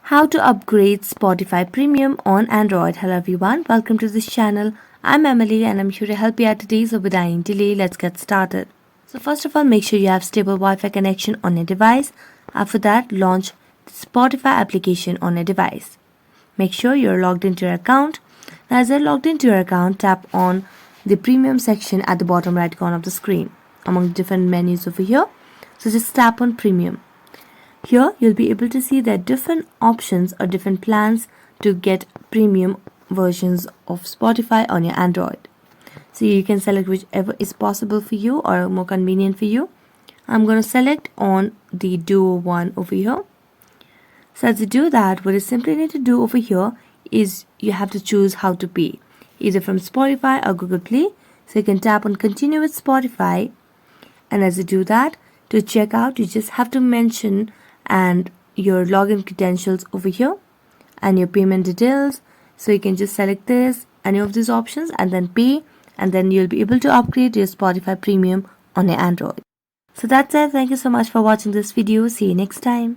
How to upgrade Spotify Premium on Android. Hello everyone, welcome to this channel. I'm Emily and I'm here to help you out today. So without any delay, let's get started. So first of all, make sure you have stable Wi-Fi connection on your device. After that, launch the Spotify application on your device. Make sure you're logged into your account. Now, as you're logged into your account, tap on the Premium section at the bottom right corner of the screen among the different menus over here. So just tap on Premium. Here you'll be able to see there are different options or different plans to get premium versions of Spotify on your Android. So you can select whichever is possible for you or more convenient for you. I'm going to select on the Duo one over here. So as you do that, what you simply need to do over here is you have to choose how to pay, either from Spotify or Google Play. So you can tap on Continue with Spotify, and as you do that, to check out, you just have to mention and your login credentials over here and your payment details. So you can just select this, any of these options, and then pay, and then you'll be able to upgrade your Spotify Premium on your Android. So that's it. Thank you so much for watching this video. See you next time.